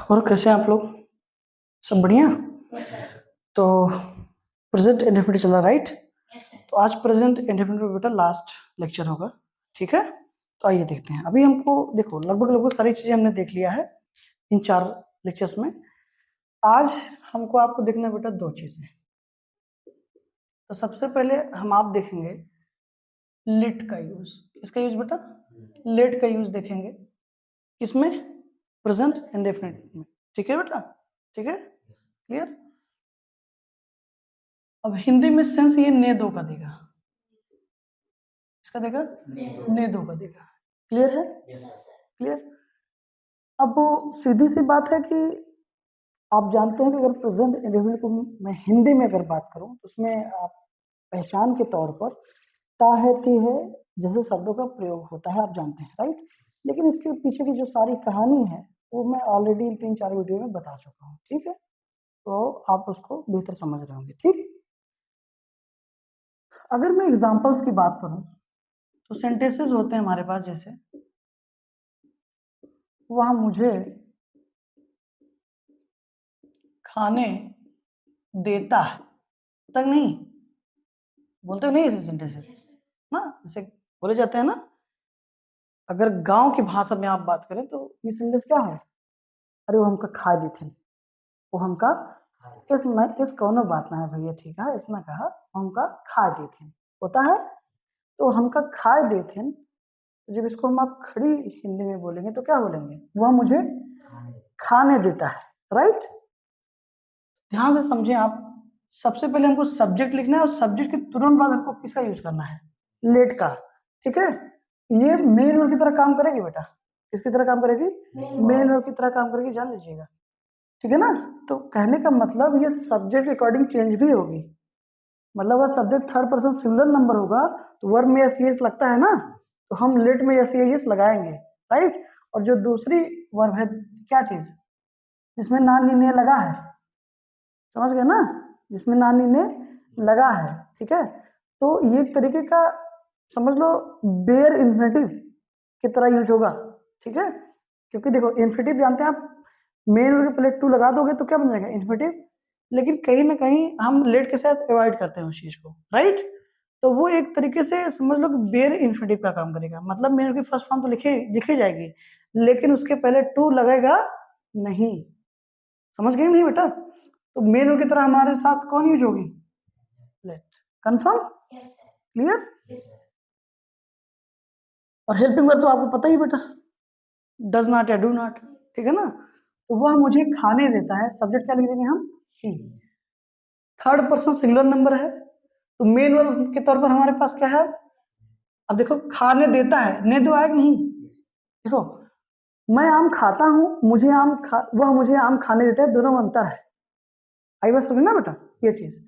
और कैसे हैं आप लोग? सब बढ़िया? तो प्रेजेंट इंडेफिनिट चला, राइट? तो आज प्रेजेंट इंडेफिनिट में बेटा लास्ट लेक्चर होगा, ठीक है? तो आइए देखते हैं। अभी हमको देखो लगभग लगभग सारी चीजें हमने देख लिया है इन 4 लेक्चर्स में। आज हमको आपको देखना है बेटा 2 चीजें। तो सबसे पहले हम आप देखेंगे लेट का यूज। किसका यूज बेटा? लेट का यूज देखेंगे। किसमें? प्रेजेंट इंडेफिनिट में। ठीक है बेटा? ठीक है, क्लियर? अब हिंदी में सेंस ये ने दो का देगा। इसका देगा ने दो का देगा। क्लियर है? क्लियर? अब वो सीधी सी बात है कि आप जानते हैं कि अगर प्रेजेंट इंडेफिनिट को मैं हिंदी में अगर बात करूं तो उसमें आप पहचान के तौर पर ता है ती है जैसे शब्दों का प्रयोग होता है, आप जानते हैं, राइट? लेकिन इसके पीछे की जो सारी कहानी है वो मैं ऑलरेडी इन 3-4 वीडियो में बता चुका हूँ, ठीक है? तो आप उसको बेहतर समझ रहे होंगे, ठीक? अगर मैं एग्जाम्पल्स की बात करूं तो सेंटेंसेस होते हैं हमारे पास, जैसे वह मुझे खाने देता है, तक नहीं बोलते हो नहीं ऐसे सेंटेंसेस ना, जैसे बोले जाते हैं ना। अगर गांव की भाषा में आप बात करें तो ये सेंटेंस क्या है? अरे वो हमका खा दी थे, वो हमका इस कौनो बात ना है भैया, ठीक है? इसमें कहा हमका खा दी थे होता है, तो हमका खा दे थे। तो जब इसको हम आप खड़ी हिंदी में बोलेंगे तो क्या बोलेंगे? वह मुझे खाने देता है, राइट? ध्यान से समझें आप। सबसे पहले हमको सब्जेक्ट लिखना है और सब्जेक्ट के तुरंत बाद हमको किसका यूज करना है? लेट का, ठीक है? ये मेन वर्ब की तरह काम करेगी बेटा। किसकी तरह काम करेगी? मेन वर्ब की तरह काम करेगी, जान लीजिएगा, ठीक है ना? तो कहने का मतलब ये सब्जेक्ट के अकॉर्डिंग चेंज भी होगी। मतलब अगर subject third person singular number होगा तो वर्ब में एस एस लगता है ना, तो हम लेट में एस एस लगाएंगे, राइट? और जो दूसरी वर्ब है, क्या चीज जिसमें नानी ने लगा है, समझ गए ना? जिसमें नानी ने लगा है, ठीक है? तो ये एक तरीके का समझ लो बेयर इन्फिनेटिव की तरह यूज होगा, ठीक है? क्योंकि देखो इन्फिनेटिव जानते हैं आप, मेन वर्ब के पहले टू लगा दोगे तो क्या बन जाएगा? इन्फिनेटिव। लेकिन कहीं ना कहीं हम लेट के साथ अवॉइड करते हैं उस चीज को, राइट? तो वो एक तरीके से समझ लो कि बेयर इन्फिनेटिव का काम करेगा। मतलब मेन वर्ब की फर्स्ट फॉर्म तो लिखी जाएगी, लेकिन उसके पहले टू लगेगा नहीं। समझ गए नहीं बेटा? तो मेन वर्ब की तरह हमारे साथ कौन यूज होगी? लेट। कंफर्म? क्लियर? और हेल्पिंग वर्ब तो आपको पता ही बेटा, डज नॉट या डू नॉट, ठीक है ना? तो वह मुझे खाने देता है, सब्जेक्ट क्या लिख देंगे हम? ही। थर्ड पर्सन सिंगुलर नंबर है, तो मेन वर्ब के तौर पर हमारे पास क्या है? अब देखो खाने देता है, ने दो आएगा नहीं? देखो मैं आम खाता हूं, वह मुझे आम खाने देता है, दोनों में अंतर है। आई बात समझ ना बेटा? ये चीज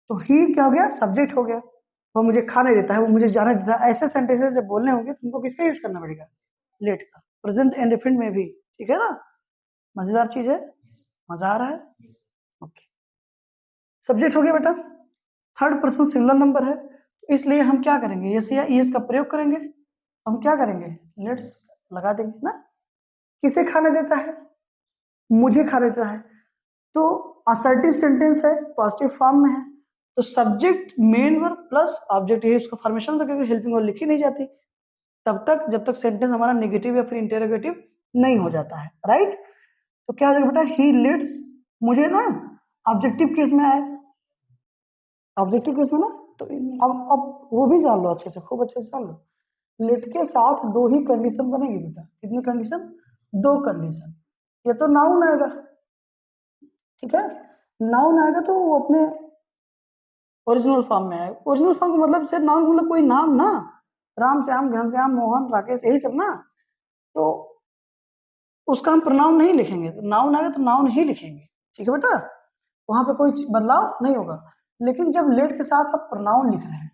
तो ही क्या हो गया? सब्जेक्ट हो गया। वो मुझे खाने देता है, वो मुझे जाने देता है। ऐसे सेंटेंसेस जब बोलने होंगे तुमको किसका यूज करना पड़ेगा? लेट का, प्रेजेंट एंड डिफरेंट में भी, ठीक है ना? मजेदार चीज है, मजा आ रहा है? ओके, सब्जेक्ट हो गया बेटा, थर्ड पर्सन सिंगुलर नंबर है, इसलिए हम क्या करेंगे? यस या यस का प्रयोग करेंगे। हम क्या करेंगे? लेट्स लगा देंगे ना। किसे खाने देता है? मुझे खाने देता है। तो असर्टिव सेंटेंस है, पॉजिटिव फॉर्म में है, तो subject main verb plus object, ये उसका फॉर्मेशन था, क्योंकि हेल्पिंग वर्ब लिखी नहीं जाती तब तक जब तक सेंटेंस हमारा नेगेटिव या फिर इंटेरोगेटिव नहीं हो जाता है, राइट? तो क्या हो जाएगा बेटा? ही लेट्स मुझे ना ऑब्जेक्टिव केस में आए, ऑब्जेक्टिव केस में ना। तो अब वो भी जान लो अच्छे से, खूब अच्छे से जान लो। लेट के साथ दो ही कंडीशन बनेगी बेटा। कितनी कंडीशन? दो कंडीशन। ये तो नाउन आएगा, ठीक है? नाउन आएगा तो वो अपने ओरिजिनल फॉर्म में आएगा। ओरिजिनल फॉर्म का मतलब सिर्फ नाउन, मतलब कोई नाम ना, राम श्याम घनश्याम मोहन राकेश यही सब ना। तो उसका हम प्रोनाउन नहीं लिखेंगे, तो नाउन आएगा तो नाउन ही लिखेंगे, ठीक है बेटा? वहां पे कोई बदलाव नहीं होगा। लेकिन जब लेट के साथ आप प्रोनाउन लिख रहे हैं,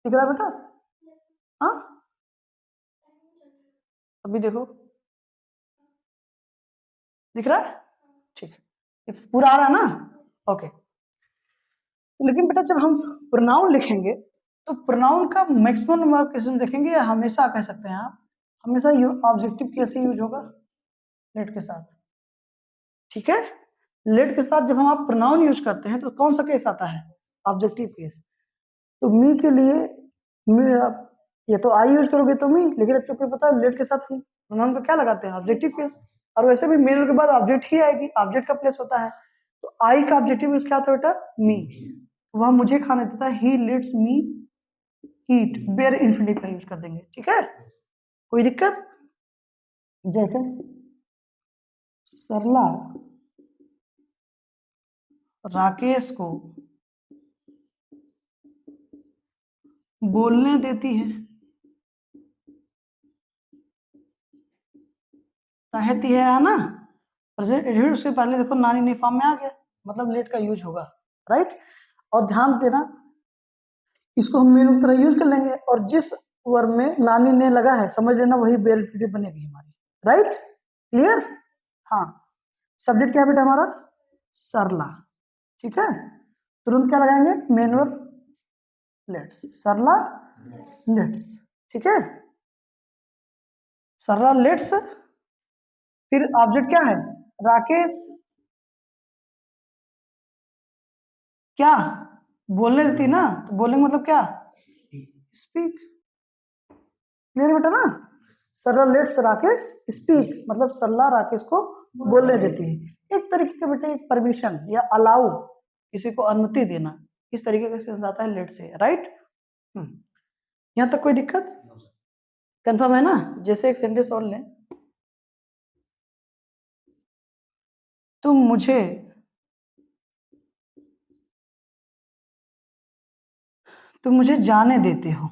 दिख रहा है बेटा? हाँ, अभी देखो दिख रहा है, ठीक है, पूरा आ रहा है ना? ओके। लेकिन बेटा जब हम प्रोनाउन लिखेंगे तो प्रोनाउन का मैक्सिमम नंबर ऑफ केसेस देखेंगे, या हमेशा कह सकते हैं आप, हमेशा ऑब्जेक्टिव कैसे यूज होगा? लेट के साथ, ठीक है। लेट के साथ जब हम आप प्रोनाउन यूज करते हैं तो कौन सा केस आता है? Objective case. तो मी के लिए ये तो आई यूज करोगे तो मी, लेकिन अब चूंकि पता है लेट के साथ हम प्रोनाउन को क्या लगाते हैं? Objective case. और वैसे भी मेन के बाद ऑब्जेक्ट ही आएगी, ऑब्जेक्ट का प्लेस होता है। तो आई का ऑब्जेक्टिव क्या होता है बेटा? मी। वह मुझे खाने देता है, he lets me eat, bare infinitive का यूज कर देंगे, ठीक है। कोई दिक्कत? जैसे सरला राकेश को बोलने देती है, कहती है ना। प्रेजेंट एडवर्ब उसके पहले देखो नानी ने फॉर्म में आ गया, मतलब लेट का यूज होगा, राइट। और ध्यान देना, इसको हम मेन की तरह यूज कर लेंगे, और जिस वर्ब में नानी ने लगा है समझ लेना वही बेयर इन्फिनिटिव बनेगी हमारी, राइट। क्लियर? हाँ। सब्जेक्ट क्या है बेटा हमारा? सरला, ठीक है। तुरंत क्या लगाएंगे? Main verb let's, Sarla let's, ठीक है। सरला लेट्स, फिर ऑब्जेक्ट क्या है? राकेश क्या बोलने देती ना, तो बोलने का मतलब क्या? स्पीक। क्लियर बेटा ना? सरला लेट्स राकेश स्पीक, मतलब सरला राकेश को बोलने देती है। एक तरीके का बेटा एक परमिशन या अलाउ, किसी को अनुमति देना, इस तरीके का सेंस आता है लेट से, राइट। यहाँ तक कोई दिक्कत? कंफर्म है ना? जैसे एक सेंटेंस और लें, तुम मुझे जाने देते हो।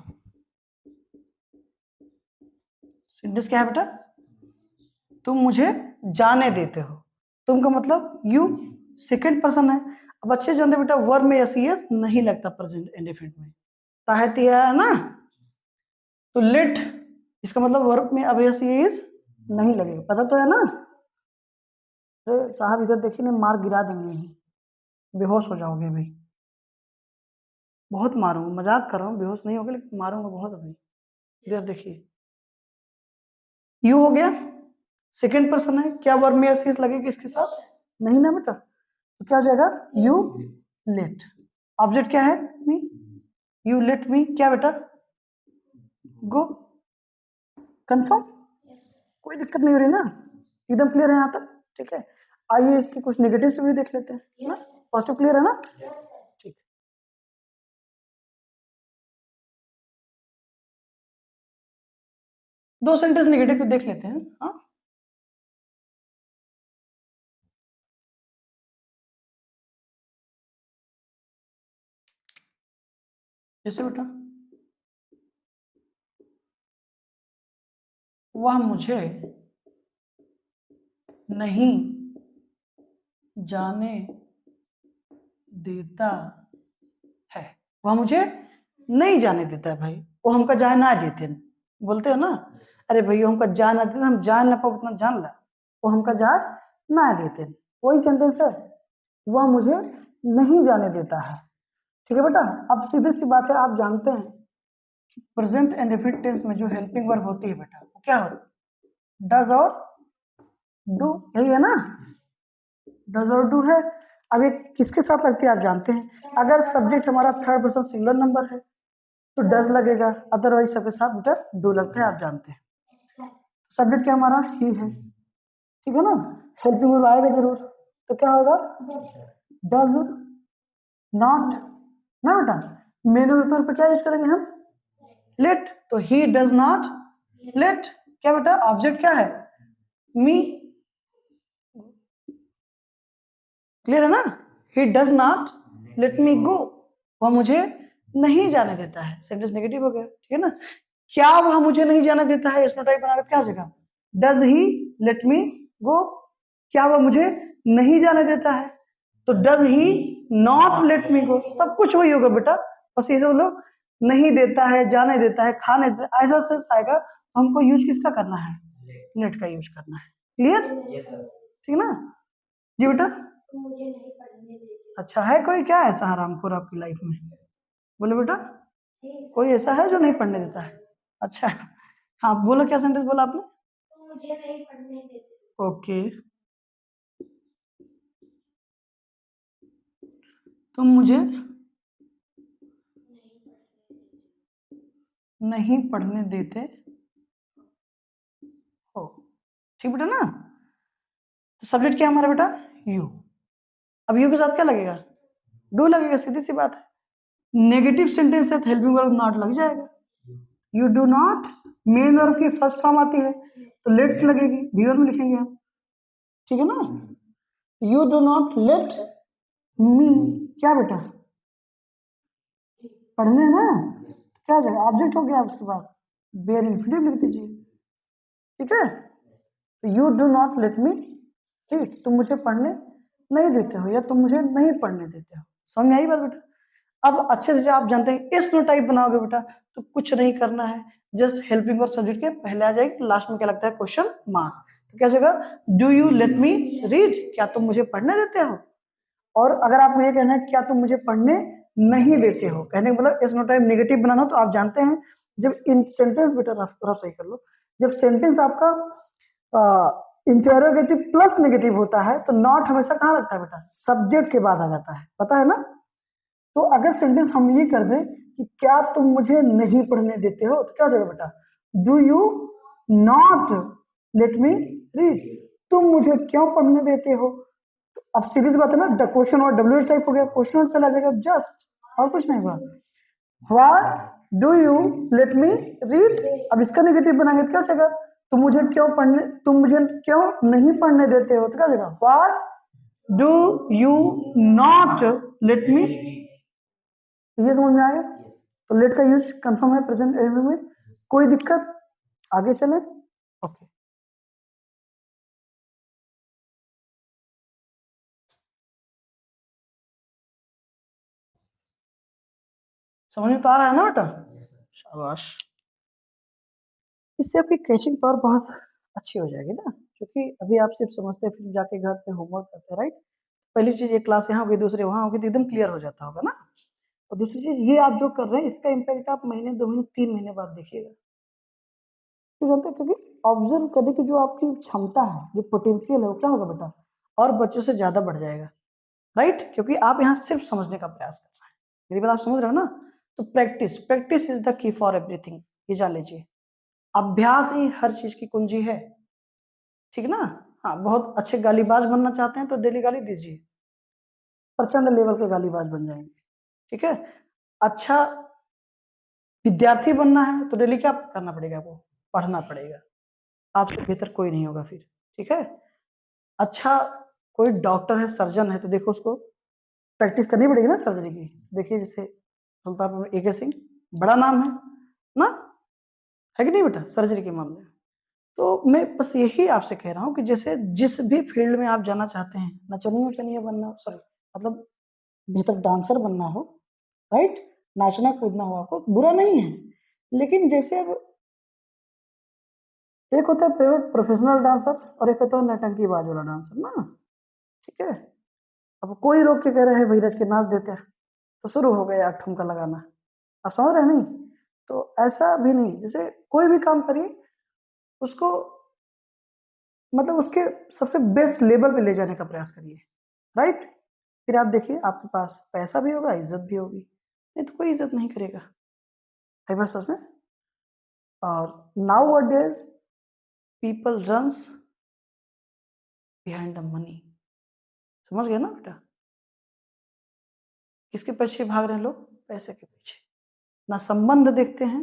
सेंटेंस क्या है बेटा? तुम मुझे जाने देते हो। तुम का मतलब यू, सेकंड पर्सन है। अब अच्छे जानते बेटा वर्ब में एस एस नहीं लगता प्रेजेंट इंडेफिनिट में, ताहती है ना। तो लेट इसका मतलब वर्ब में अब एस एस नहीं लगेगा, पता तो है ना। अरे साहब इधर देखिए ना, मार गिरा देंगे यहीं, बेहोश हो जाओगे भाई। बहुत मारूंगा, मजाक कर रहा हूँ, बेहोश नहीं होगे लेकिन मारूंगा बहुत अभी। इधर देखिए, यू हो गया, सेकंड पर्सन है, क्या वर्ब में एस एस लगेगा इसके साथ? नहीं ना बेटा। तो क्या हो जाएगा? You let. ऑब्जेक्ट क्या है? मी। यू लेट मी क्या बेटा? गो। कंफर्म? कोई दिक्कत नहीं हो रही ना? एकदम क्लियर है यहाँ तक? ठीक है। आइए इसकी कुछ नेगेटिव से भी देख लेते हैं ना। पॉजिटिव क्लियर है ना? ठीक। दो सेंटेंस नेगेटिव पे देख लेते हैं। हाँ, जैसे बेटा वह मुझे नहीं जाने देता है। वह मुझे नहीं जाने देता है भाई, वो हमका जाए ना देते हैं। बोलते हो ना, अरे भाई हमका जा ना देते, हम जान ना पाओ उतना जान ला, वो हमका जाए ना देते हैं। वही सेंटेंस है, वह मुझे नहीं जाने देता है। ठीक है बेटा। अब सीधी सी बात है, आप जानते हैं कि प्रेजेंट एंड इंडेफिनिट टेंस में जो हेल्पिंग वर्ब होती है बेटा वो क्या होती है? डज और डू, यही है ना। डज और डू है। अब ये किसके साथ लगती है आप जानते हैं? अगर सब्जेक्ट हमारा थर्ड पर्सन सिंगुलर नंबर है तो डज लगेगा, अदरवाइज सबके साथ बेटा डू लगता है, आप जानते हैं। सब्जेक्ट क्या हमारा? ही है, ठीक है ना। हेल्पिंग वर्ब आएगा जरूर, तो क्या होगा? डज नॉट ना बेटा। मेन वर्ब पे क्या यूज करेंगे हम? लेट। तो ही डज नॉट लेट क्या बेटा? ऑब्जेक्ट क्या है? मी। क्लियर है ना? He does not let me go, वह मुझे नहीं जाने देता है। सेंटेंस नेगेटिव हो गया, ठीक है ना। क्या वह मुझे नहीं जाने देता है, इसमें टाइप बनाकर क्या हो जाएगा? Does he let me go. क्या वह मुझे नहीं जाने देता है, तो does he not let me go. सब कुछ वही होगा बेटा, बस ये सब लोग नहीं देता है, जाने देता है, खाने देता है, ऐसा सेंस आएगा। तो हमको यूज किसका करना है? लेट का यूज करना है। क्लियर? ठीक ना जी बेटा। अच्छा है कोई क्या ऐसा हरामखोर आपकी लाइफ में? बोले बेटा, कोई ऐसा है जो नहीं पढ़ने देता है? अच्छा, हाँ बोलो क्या सेंटेंस बोला आपने? ओके, तुम मुझे नहीं पढ़ने देते हो। ठीक बेटा ना? तो सब्जेक्ट क्या है हमारा बेटा? यू। अब यू के साथ क्या लगेगा? डू लगेगा, सीधी सी बात है। नेगेटिव सेंटेंस है तो हेल्पिंग वर्ब नॉट लग जाएगा। You do not, main verb की फर्स्ट फॉर्म आती है तो लेट लगेगी, वी में लिखेंगे हम। ठीक है ना? यू डू नॉट लेट मी, क्या बेटा? पढ़ने ना, क्या हो जाएगा? ऑब्जेक्ट हो गया उसके बाद, बेयर इंफिनिटिव लिख दीजिए। ठीक है? तो you do not let me read, तुम मुझे पढ़ने नहीं देते हो या तुम मुझे नहीं पढ़ने देते हो। समझ में आई बात बेटा? अब अच्छे से आप जानते हैं इस नो टाइप बनाओगे बेटा तो कुछ नहीं करना है, जस्ट हेल्पिंग वर्ब सब्जेक्ट के पहले आ जाएगी, लास्ट में क्या लगता है? Question mark. तो क्या हो जाएगा? Do you let me read, क्या तुम मुझे पढ़ने देते हो? और अगर आपको ये कहना है क्या तुम मुझे पढ़ने नहीं देते हो, कहने का मतलब इस नो टाइप नेगेटिव बनाना, तो आप जानते हैं जब इन सेंटेंस बेटा रफ सही कर लो, जब सेंटेंस आपका इंटेरोगेटिव प्लस नेगेटिव होता है तो नॉट हमेशा कहाँ लगता है बेटा? सब्जेक्ट के बाद आ जाता है, पता है ना? तो अगर सेंटेंस हम ये कर दें कि क्या तुम मुझे नहीं पढ़ने देते हो, तो क्या हो जाएगा बेटा? Do you not let me read, तुम मुझे क्यों पढ़ने देते हो? तो अब सीरीज बात है ना, क्वेश्चन और डब्ल्यू टाइप हो गया, क्वेश्चन वर्ड पहले आ जाएगा जस्ट, और कुछ नहीं हुआ। Why do you let me read, अब इसका नेगेटिव बनाएंगे तो क्या हो जाएगा? तुम मुझे क्यों नहीं पढ़ने देते हो, तो क्या हो जाएगा? Why do you not let मी, ये समझ में आया? तो लेट का यूज कंफर्म है प्रेजेंट में, कोई दिक्कत? आगे चले। ओके, समझ में तो आ रहा है ना बेटा? शाबाश, इससे आपकी कैचिंग पावर बहुत अच्छी हो जाएगी ना, क्योंकि अभी आप सिर्फ समझते हैं फिर जाके घर पे होमवर्क करते हैं, राइट? पहली चीज एक क्लास यहाँ होगी, दूसरी वहां होगी, तो एकदम क्लियर हो जाता होगा ना। और दूसरी चीज ये आप जो कर रहे हैं इसका इम्पैक्ट आप महीने 2 महीने 3 महीने बाद देखिएगा। क्यों जानते हैं? क्योंकि ऑब्जर्व करने की जो आपकी क्षमता है, जो पोटेंशियल है, वो क्या होगा बेटा? और बच्चों से ज्यादा बढ़ जाएगा, राइट? क्योंकि आप यहाँ सिर्फ समझने का प्रयास कर रहे हैं। मेरी बात आप समझ रहे हो ना? तो practice, practice is the key for everything, ये जान लीजिए। अभ्यास ही हर चीज की कुंजी है, ठीक ना? हाँ, बहुत अच्छे गालीबाज बनना चाहते हैं तो डेली गाली दीजिए, प्रचंड लेवल के गालीबाज बन जाएंगे। ठीक है? अच्छा विद्यार्थी बनना है तो डेली क्या करना पड़ेगा? आपको पढ़ना पड़ेगा, आपसे बेहतर कोई नहीं होगा फिर। ठीक है? अच्छा कोई डॉक्टर है, सर्जन है, तो देखो उसको प्रैक्टिस करनी पड़ेगी ना सर्जरी की। देखिए जैसे सुल्तानपुर में AK सिंह, बड़ा नाम है ना, है कि नहीं बेटा, सर्जरी के मामले में? तो मैं बस यही आपसे कह रहा हूँ कि जैसे जिस भी फील्ड में आप जाना चाहते हैं, नचनिया उचनिया बनना, सॉरी मतलब बेहतर डांसर बनना हो, राइट? नाचना कूदना हो आपको, बुरा नहीं है, लेकिन जैसे अब एक होता है प्रोफेशनल डांसर और एक होता है नटंकीबाज वाला डांसर ना। ठीक है? अब कोई रोक के कह रहे हैं भैरज के नाच देते हैं तो शुरू हो गया ठुमका लगाना, आप समझ रहे हैं नहीं? तो ऐसा भी नहीं, जैसे कोई भी काम करिए उसको मतलब उसके सबसे बेस्ट लेवल पे ले जाने का प्रयास करिए, राइट? फिर आप देखिए आपके पास पैसा भी होगा, इज्जत भी होगी, नहीं तो कोई इज्जत नहीं करेगा, है बात सोचना। और now days people runs behind the money, समझ गए ना बेटा? किसके पीछे भाग रहे हैं लोग? पैसे के पीछे। ना संबंध देखते हैं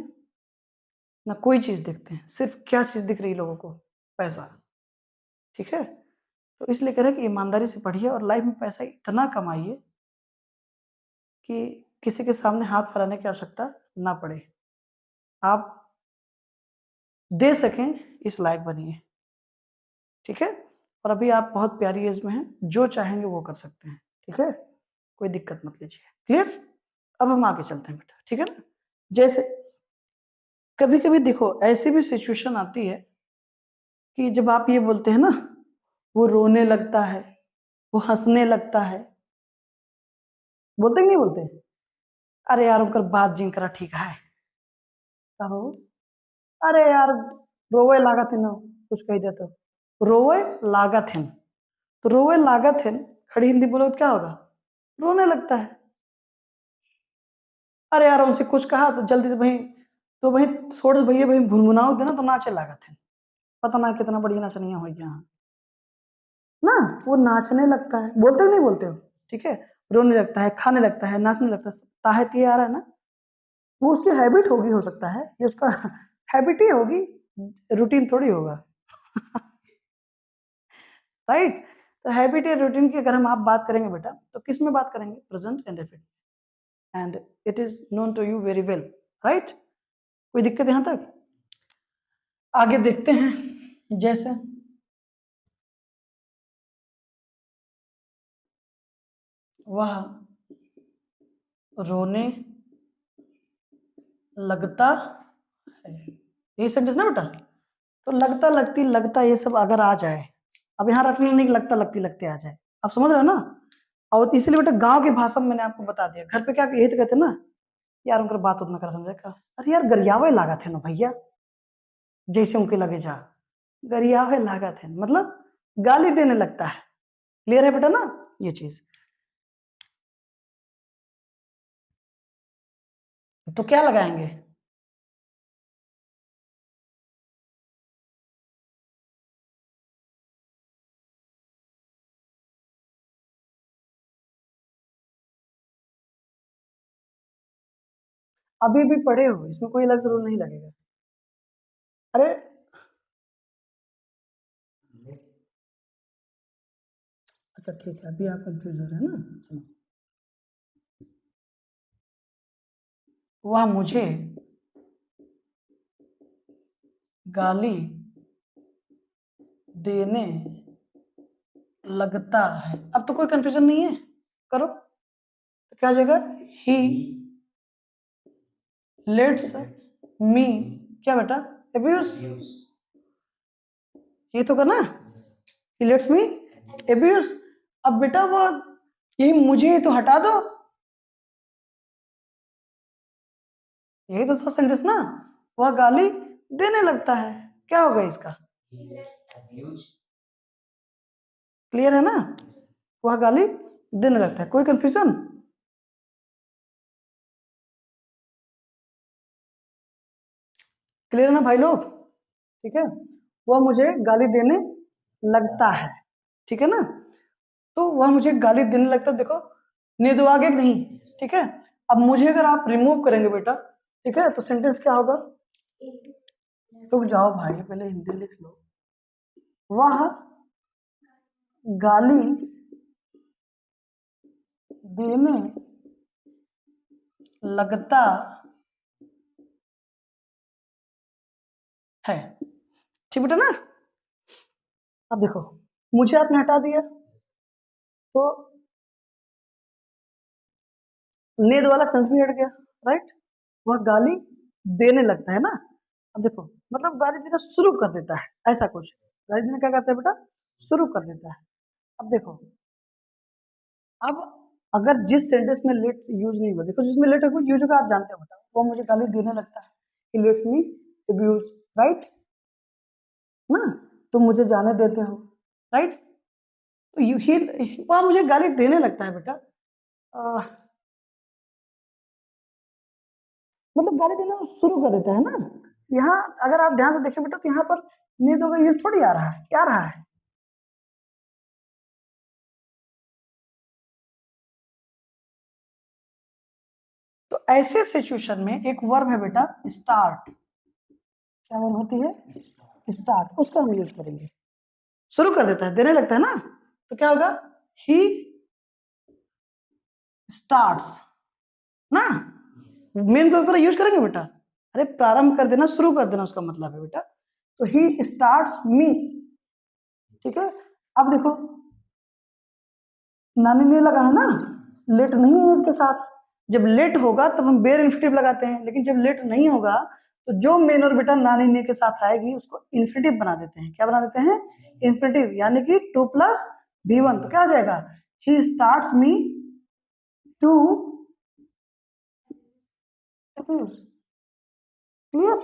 ना कोई चीज देखते हैं, सिर्फ क्या चीज दिख रही है लोगों को? पैसा। ठीक है? तो इसलिए कह रहे हैं कि ईमानदारी से पढ़िए और लाइफ में पैसा इतना कमाइए कि किसी के सामने हाथ फैलाने की आवश्यकता ना पड़े, आप दे सकें इस लायक बनिए। ठीक है? और अभी आप बहुत प्यारी एज में हैं, जो चाहेंगे वो कर सकते हैं। ठीक है? कोई दिक्कत मत लीजिए, क्लियर? अब हम आगे चलते हैं बेटा, ठीक है ना? जैसे कभी कभी देखो ऐसी भी सिचुएशन आती है कि जब आप ये बोलते हैं ना, वो रोने लगता है, वो हंसने लगता है, बोलते कि नहीं बोलते? अरे यार उनकर बात जिन करा ठीक है, कहो अरे यार रोवे लागत है ना, कुछ कह दे तो रोए लागत है, तो रोए लागत है, खड़ी हिंदी बोलो तो क्या होगा? रोने लगता है। अरे यार उनसे कुछ कहा तो जल्दी से भाई, तो भाई छोड़ भैया भाई भुनभुनाओ देना तो नाचे लागत है। पता ना कितना बढ़िया नचनिया हो यहाँ ना। वो नाचने लगता है, बोलते हो नहीं बोलते हो? ठीक है। रोने लगता है, खाने लगता है, नाचने लगता है, ताहत ये आ रहा है ना। वो उसकी हैबिट होगी, हो सकता है ये उसका हैबिट ही होगी, रूटीन थोड़ी होगा। राइट। तो हैबिट या रूटीन की अगर हम आप बात करेंगे बेटा, तो किस में बात करेंगे? Present and definite, and it is known to you very well. Right. कोई दिक्कत यहां तक? आगे देखते हैं। जैसे वह रोने लगता है, यही सेंटेंस ना बेटा? तो लगता लगती लगता ये सब अगर आ जाए, अब यहाँ रखना नहीं कि लगता लगती लगते आ जाए, आप समझ रहे हो ना? और इसलिए बेटा गांव की भाषा में मैंने आपको बता दिया, घर पे क्या यही तो कहते हैं ना, यार उनकर बात उतना कर समझे का, अरे यार गरियावे लागत है ना भैया, जैसे उनके लगे जा, गरियावे लागत है मतलब गाली देने लगता है। क्लियर है बेटा ना ये चीज? तो क्या लगाएंगे? अभी भी पढ़े हो, इसमें कोई अलग जरूर नहीं लगेगा। अरे अच्छा ठीक है, अभी आप कंफ्यूज हो रहे हैं ना, सुनो। वह मुझे गाली देने लगता है, अब तो कोई कंफ्यूजन नहीं है, करो तो क्या हो जाएगा? ही लेट्स मी, क्या बेटा? अब्यूज, ये तो करना, ही लेट्स मी अब्यूज। अब बेटा वो यही मुझे तो हटा दो, यही तो था सेंटेंस ना, वह गाली देने लगता है, क्या होगा इसका? क्लियर है ना? वह गाली देने लगता है, कोई कंफ्यूजन? क्लियर है ना भाई लोग? ठीक है। वह मुझे गाली देने लगता है, ठीक है ना? तो वह मुझे गाली देने लगता है, देखो नींद आ गया कि नहीं? ठीक है। अब मुझे अगर आप रिमूव करेंगे बेटा, ठीक है, तो सेंटेंस क्या होगा? तुम जाओ भाई पहले हिंदी लिख लो। वह गाली देने लगता है, ठीक बेटा ना? अब देखो, मुझे आपने हटा दिया, तो नींद वाला सेंस भी हट गया। राइट। वह गाली देने लगता है ना। अब देखो, मतलब गाली देना शुरू कर देता है, ऐसा कुछ। गाली देना क्या करता है बेटा? शुरू कर देता है। अब देखो, अब अगर जिस सेंटेंस में लेट यूज नहीं हुआ, देखो जिसमें लेट यूज होगा आप जानते हो बेटा, वो मुझे गाली देने लगता है, he lets me abuse. Right ना? तुम मुझे जाने देते हो। राइट। तो यू ही, वह मुझे गाली देने लगता है बेटा, मतलब गाली देना शुरू कर देता है ना। यहाँ अगर आप ध्यान से देखें बेटा, तो यहाँ पर नींदों का यूज थोड़ी आ रहा है, क्या आ रहा है? तो ऐसे सिचुएशन में एक वर्ब है बेटा स्टार्ट, क्या वर्ब होती है? स्टार्ट, उसका हम यूज करेंगे। शुरू कर देता है, देने लगता है ना, तो क्या होगा? ही स्टार्ट्स ना, मेन को तरह यूज करेंगे बेटा। अरे प्रारंभ कर देना, शुरू कर देना, उसका मतलब है बेटा। तो ही स्टार्ट्स मी, ठीक है। अब देखो, नानी ने लगा है ना, लेट नहीं है इसके साथ। जब लेट होगा तब हम बेर इन्फिनिटिव लगाते हैं, लेकिन जब लेट नहीं होगा तो जो मेन और बेटा नानी ने के साथ आएगी उसको इन्फिनिटिव बना देते हैं। क्या बना देते हैं? इन्फिनिटिव, यानी कि 2 + V1, तो क्या हो जाएगा? He starts me to abuse. Clear?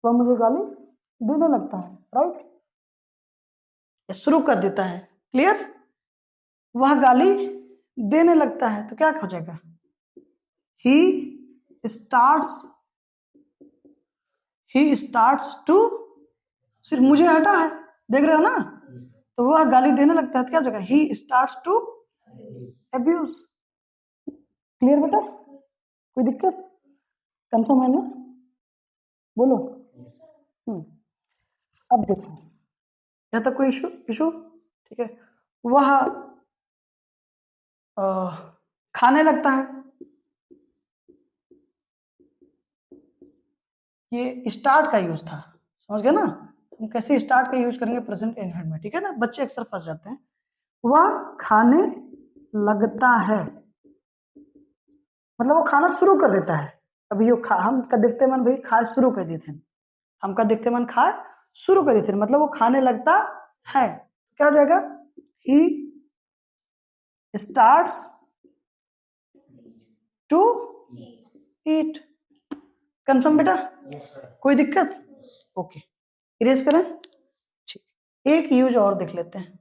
वह मुझे गाली देने लगता है। राइट। ये शुरू कर देता है। क्लियर? वह गाली देने लगता है तो क्या हो जाएगा? ही स्टार्ट्स टू, सिर्फ मुझे हटा है, देख रहे हो ना? तो वह गाली देने लगता है तो क्या हो जाएगा? He starts to abuse. Clear बेटा? कोई दिक्कत? कंफर्म है ना? बोलो। अब देखो, यहाँ तक कोई इशू? ठीक है। वह खाने लगता है, ये स्टार्ट का यूज था, समझ गए ना? हम कैसे स्टार्ट का यूज करेंगे प्रेजेंट इंडेफिनिट में, ठीक है ना? बच्चे अक्सर फंस जाते हैं। वह खाने लगता है मतलब वो खाना शुरू कर देता है। अभी यो हम का देखते मन भाई खाए शुरू कर देते हैं, हम का देखते मन खाए शुरू कर देते हैं, मतलब वो खाने लगता है। क्या हो जाएगा? He starts to eat. Confirm बेटा? कोई दिक्कत? ओके, इरेज करें। ठीक, एक यूज और देख लेते हैं।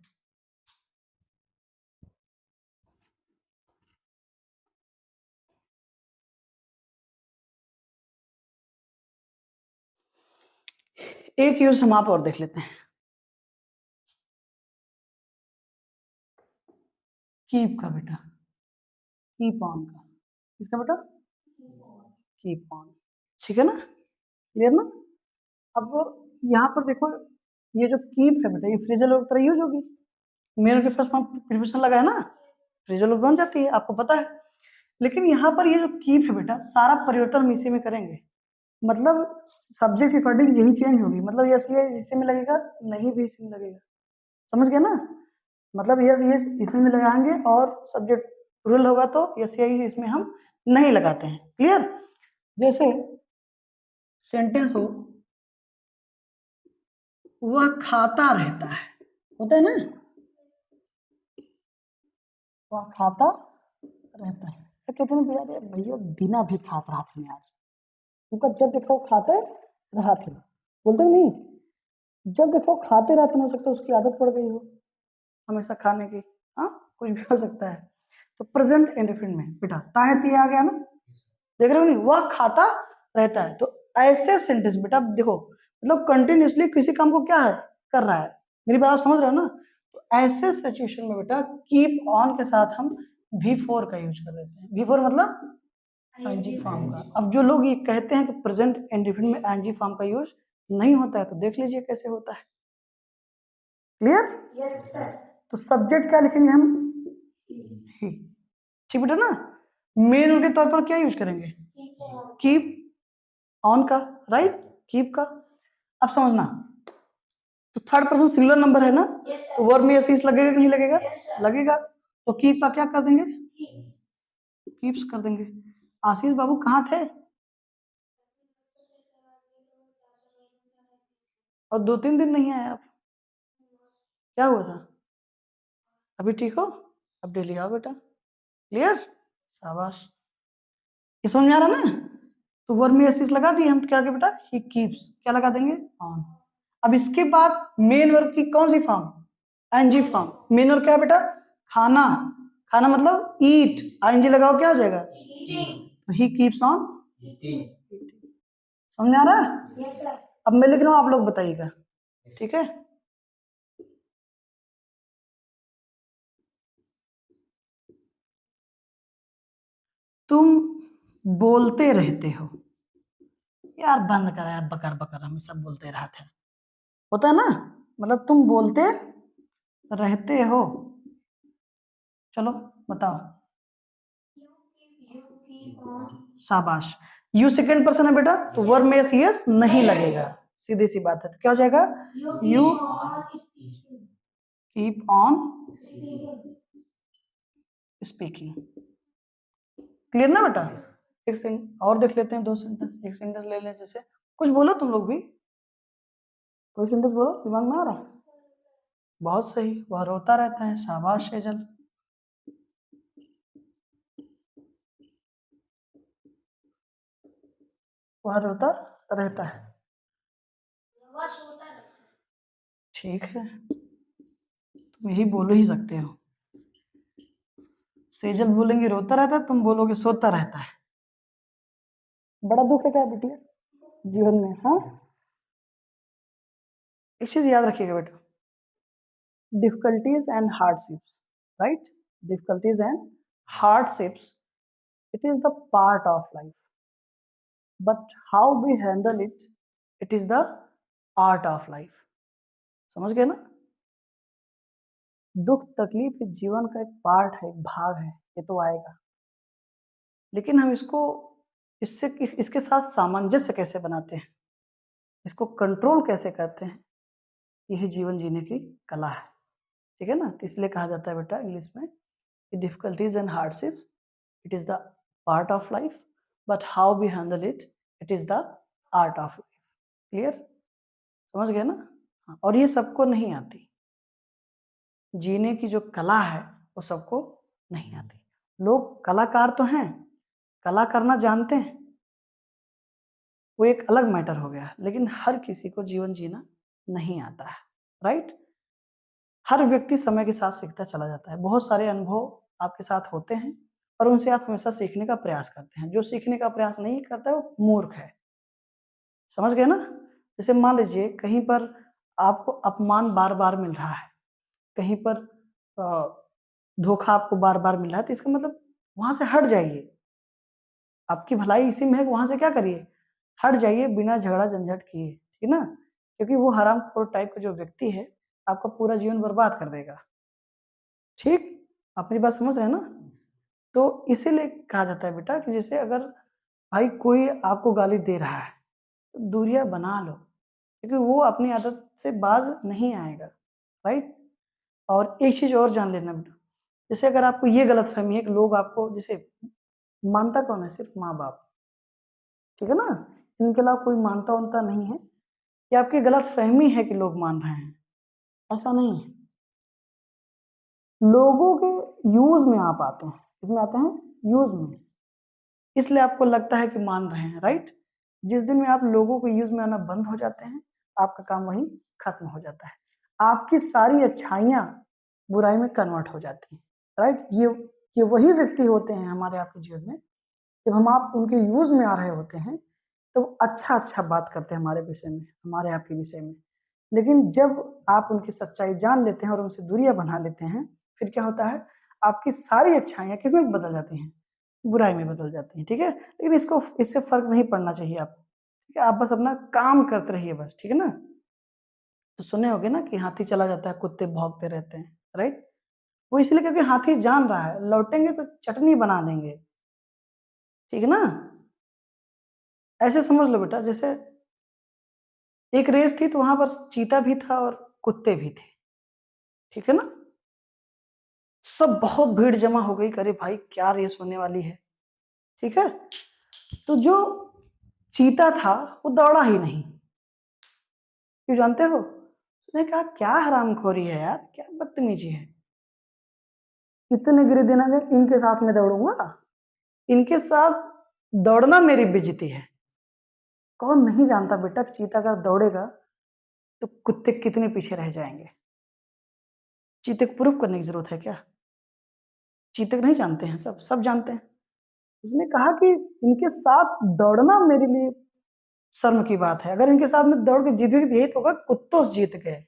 एक यूज हम आप और देख लेते हैं, कीप का बेटा, कीप ऑन का। किसका बेटा? Keep on. ठीक है ना? क्लियर ना? अब यहाँ पर देखो, ये जो कीप है बेटा, ये फ्रेजल वर्ब तरह यूज होगी। मेन के फर्स्ट फॉर्म प्रीपोजिशन लगा है ना, फ्रेजल वर्ब बन जाती है, आपको पता है। लेकिन यहाँ पर ये जो कीप है बेटा, सारा परिवर्तन हम इसी में करेंगे। मतलब सब्जेक्ट के अकॉर्डिंग यही चेंज होगी, मतलब यस ये इसी में लगेगा, नहीं भी इसी में लगेगा। समझ गया ना? मतलब यस ये इसमें भी लगाएंगे और सब्जेक्ट रूरल होगा तो यस यही इसमें हम नहीं लगाते हैं। क्लियर? जैसे सेंटेंस हो, वह खाता रहता है, होता है ना? वह खाता रहता है, तो कहते हैं यार भैया बिना भी खाता रहा थे यार, उनका जब देखो खाते रहा थे, बोलते हो नहीं? जब देखो खाते रहते, हो सकता है उसकी आदत पड़ गई हो हमेशा खाने की। हाँ, कुछ भी हो सकता है। तो प्रेजेंट इंडेफिनिट में बेटा ताहती आ गया ना, देख रहे हो नहीं? वह खाता रहता है, तो ऐसे सेंटेंस बेटा देखो, मतलब कंटिन्यूसली किसी काम को क्या है कर रहा है, मेरी बात आप समझ रहे हो ना? तो ऐसे सिचुएशन में बेटा कीप ऑन के साथ हम V4 का यूज कर लेते हैं। V4 मतलब आईएनजी फॉर्म का। अब जो लोग ये कहते हैं कि प्रेजेंट इंडेफिनिट में आईएनजी फॉर्म का यूज नहीं होता है, तो देख लीजिए कैसे होता है। क्लियर? Yes sir. तो सब्जेक्ट क्या लिखेंगे हम? ही। ठीक बेटा ना? मेन रूल के तौर पर क्या यूज करेंगे? कीप ऑन का, राइट? कीप का। अब समझना, तो थर्ड पर्सन सिंगुलर नंबर है ना, तो वर्ब में एस लगेगा कि नहीं लगेगा? लगेगा। तो कीप का क्या कर देंगे? कीप्स कर देंगे। आशीष बाबू कहाँ थे? और 2-3 दिन नहीं आए आप, क्या हुआ था? अभी ठीक हो? अब डेली आओ बेटा। क्लियर? शाबाश। ये समझ में आ रहा ना? तो वर्ब में एस लगा दिए हम, तो क्या बेटा? ही कीप्स क्या लगा देंगे? ऑन। अब इसके बाद मेन वर्ब की कौन सी form? ING form. Main verb क्या बेटा? खाना। खाना मतलब ईट, आईएनजी लगाओ क्या हो जाएगा? तो ही कीप्स ऑन ईटिंग। समझ में आ रहा है? yes, sir. अब मैं लिख रहा हूं, आप लोग बताइएगा, ठीक है? तुम बोलते रहते हो, यार बंद करा यार, बकर बकर हमेशा बोलते रहते हैं, होता है ना? मतलब तुम बोलते रहते हो। चलो बताओ। शाबाश। यू सेकेंड पर्सन है बेटा, तो वर्ब में यस नहीं लगेगा, सीधी सी बात है। तो क्या हो जाएगा? You keep on speaking. Clear ना बेटा? एक सेंट और देख लेते हैं, 2 सेंटेंस, एक सेंटेंस ले लें। जैसे कुछ बोलो तुम लोग भी, कोई सेंटेंस बोलो, दिमाग में आ रहा? बहुत सही, वह रोता रहता है। शाबाश सेजल। वह रोता रहता है, ठीक है। तुम यही बोल ही सकते हो। सेजल बोलेंगे रोता रहता है, तुम बोलोगे सोता रहता है। बड़ा दुख है क्या बेटिया जीवन में? हाँ, एक चीज याद रखिएगा बेटा, difficulties and hardships, right? Difficulties and hardships, it is the part of life, but how we handle it, it is the art of life. समझ गए ना? दुख तकलीफ जीवन का एक पार्ट है, एक भाग है, ये तो आएगा, लेकिन हम इसके साथ सामंजस्य कैसे बनाते हैं, इसको कंट्रोल कैसे करते हैं, यही जीवन जीने की कला है। ठीक है ना? तो इसलिए कहा जाता है बेटा इंग्लिश में, difficulties and hardships, it is the part of life, but how we handle it, it is the art of life. Clear? समझ गए ना? हाँ, और ये सबको नहीं आती, जीने की जो कला है वो सबको नहीं आती। लोग कलाकार तो हैं, कला करना जानते हैं, वो एक अलग मैटर हो गया, लेकिन हर किसी को जीवन जीना नहीं आता है। राइट? हर व्यक्ति समय के साथ सीखता चला जाता है। बहुत सारे अनुभव आपके साथ होते हैं और उनसे आप हमेशा सीखने का प्रयास करते हैं। जो सीखने का प्रयास नहीं करता है वो मूर्ख है। समझ गए ना? जैसे मान लीजिए कहीं पर आपको अपमान बार-बार मिल रहा है, कहीं पर धोखा आपको बार-बार मिल रहा है, तो इसका मतलब वहाँ से हट जाइए। आपकी भलाई इसी में है कि वहाँ से क्या करिए? हट जाइए बिना झगड़ा झंझट किए, ठीक है ना? क्योंकि वो हरामखोर टाइप का जो व्यक्ति है, आपका पूरा जीवन बर्बाद कर देगा। ठीक? आप मेरी बात समझ रहे हैं ना? तो इसीलिए कहा जाता है बेटा कि जैसे अगर भाई कोई आपको गाली दे रहा है, तो दूरियां बना लो, क्योंकि वो अपनी आदत से बाज नहीं आएगा। राइट? और एक चीज और जान लेना बेटा, जैसे अगर आपको ये गलतफहमी है कि लोग आपको, जैसे मानता कौन है? सिर्फ माँ बाप। ठीक है ना? इनके अलावा कोई मानता वानता नहीं है। ये आपकी गलतफहमी है कि लोग मान रहे हैं, ऐसा नहीं है। लोगों के यूज में आप आते हैं, इसमें आते हैं यूज में, इसलिए आपको लगता है कि मान रहे हैं। राइट? जिस दिन में आप लोगों को यूज में आना बंद हो जाते हैं, आपका काम वहीं खत्म हो जाता है। आपकी सारी अच्छाइयां बुराई में कन्वर्ट हो जाती हैं। राइट? ये वही व्यक्ति होते हैं हमारे आपके जीवन में, जब हम आप उनके यूज में आ रहे होते हैं तो अच्छा अच्छा बात करते हैं हमारे विषय में, हमारे आपके विषय में। लेकिन जब आप उनकी सच्चाई जान लेते हैं और उनसे दूरियां बना लेते हैं, फिर क्या होता है? आपकी सारी अच्छाइयां किसमें बदल जाती हैं? बुराई में बदल जाती हैं। ठीक है? लेकिन इससे फर्क नहीं पड़ना चाहिए आपको। ठीक है? आप बस अपना काम करते रहिए बस। ठीक है ना? तो सुने होगे ना कि हाथी चला जाता है, कुत्ते भौंकते रहते हैं। राइट? वो इसलिए क्योंकि हाथी जान रहा है लौटेंगे तो चटनी बना देंगे। ठीक है ना? ऐसे समझ लो बेटा, जैसे एक रेस थी तो वहां पर चीता भी था और कुत्ते भी थे। ठीक है ना? सब बहुत भीड़ जमा हो गई, करे भाई क्या रेस होने वाली है। ठीक है? तो जो चीता था वो दौड़ा ही नहीं। क्यों जानते हो? उसने कहा क्या हरामखोरी है यार, क्या बदतमीजी है, इतने गिरे देना गए, इनके साथ में दौड़ूंगा, इनके साथ दौड़ना मेरी बेइज्जती है। कौन नहीं जानता बेटा कि चीता अगर दौड़ेगा तो कुत्ते कितने पीछे रह जाएंगे। चीते को प्रूफ करने की जरूरत है क्या? चीते को नहीं जानते हैं, सब सब जानते हैं। उसने कहा कि इनके साथ दौड़ना मेरे लिए शर्म की बात है, अगर इनके साथ में दौड़ के जीत गई तो यही तो होगा कुत्तों से जीत गए।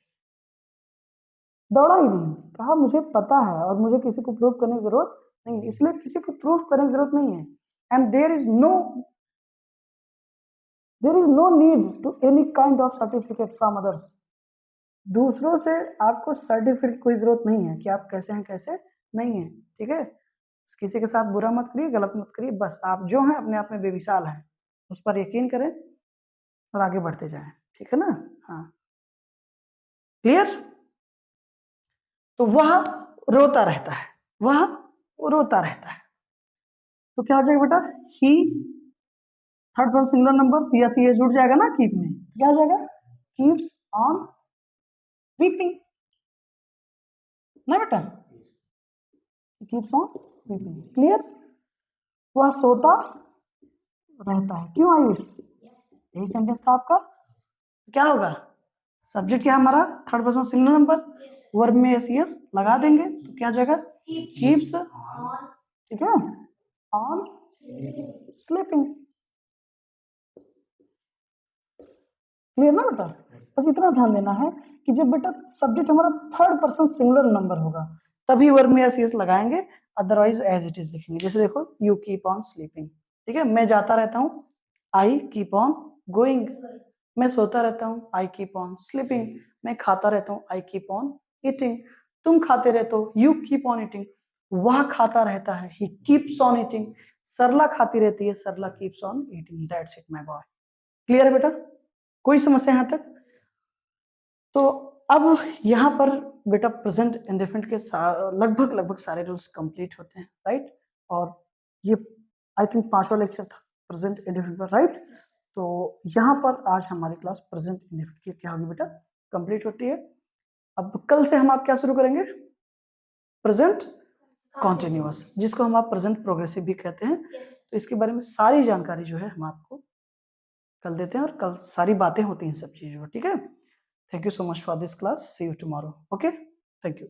दौड़ा ही नहीं, कहा मुझे पता है और मुझे किसी को प्रूव करने की जरूरत नहीं है, इसलिए किसी को प्रूव करने की जरूरत नहीं है। And there is no need to any kind of certificate from others. दूसरों से आपको सर्टिफिकेट की कोई जरूरत नहीं है कि आप कैसे हैं कैसे नहीं है। ठीक है? किसी के साथ बुरा मत करिए, गलत मत करिए, बस आप जो हैं अपने आप में बेमिसाल हैं, उस पर यकीन करें और आगे बढ़ते जाएं। ठीक है ना? हाँ, क्लियर? तो वह रोता रहता है, वह रोता रहता है, तो क्या हो जाएगा बेटा? ही, थर्ड पर्सन सिंगुलर नंबर, तो या सी एस जुड़ जाएगा ना कीप में, तो क्या हो जाएगा? कीप्स ऑन वीपिंग ना बेटा, कीप्स ऑन वीपिंग। क्लियर? वह सोता रहता है। क्यों आयुष? यही सेंटेंस था आपका। क्या होगा? सब्जेक्ट क्या है हमारा, third person singular number, verb में एस यस लगा देंगे तो क्या हो जाएगा, कीप्स, ठीक है, ऑन स्लीपिंग। क्लियर ना बेटा? बस इतना ध्यान देना है कि जब बेटा सब्जेक्ट हमारा थर्ड पर्सन सिंगुलर नंबर होगा तभी वर्ब में एस यस लगाएंगे, अदरवाइज एज इट इज लिखेंगे। जैसे देखो, यू कीप ऑन स्लीपिंग, ठीक है, मैं जाता रहता हूँ, आई कीप ऑन गोइंग, मैं सोता रहता हूँ, आई कीप ऑन स्लीपिंग, मैं खाता रहता हूँ, आई कीप ऑन ईटिंग, तुम खाते रहते हो, यू कीप ऑन ईटिंग, वह खाता रहता है, he keeps on eating, Sarla खाती रहती है, Sarla keeps on eating, that's it my boy. Clear है बेटा? कोई समस्या यहाँ तक? तो अब यहाँ पर बेटा प्रेजेंट इंडेफिनिट के लगभग लगभग सारे रूल्स कंप्लीट होते हैं, राइट? और ये आई थिंक 5वां लेक्चर था प्रेजेंट इंडेफिनिट पर, राइट? तो यहाँ पर आज हमारी क्लास प्रेजेंट इंडेफिनिट की क्या होगी बेटा, कंप्लीट होती है। अब कल से हम आप क्या शुरू करेंगे, प्रेजेंट कॉन्टिन्यूअस, जिसको हम आप प्रेजेंट प्रोग्रेसिव भी कहते हैं। तो इसके बारे में सारी जानकारी जो है हम आपको कल देते हैं, और कल सारी बातें होती हैं सब चीजों पर, ठीक है? Thank you so much for this class. See you tomorrow. Okay? Thank you.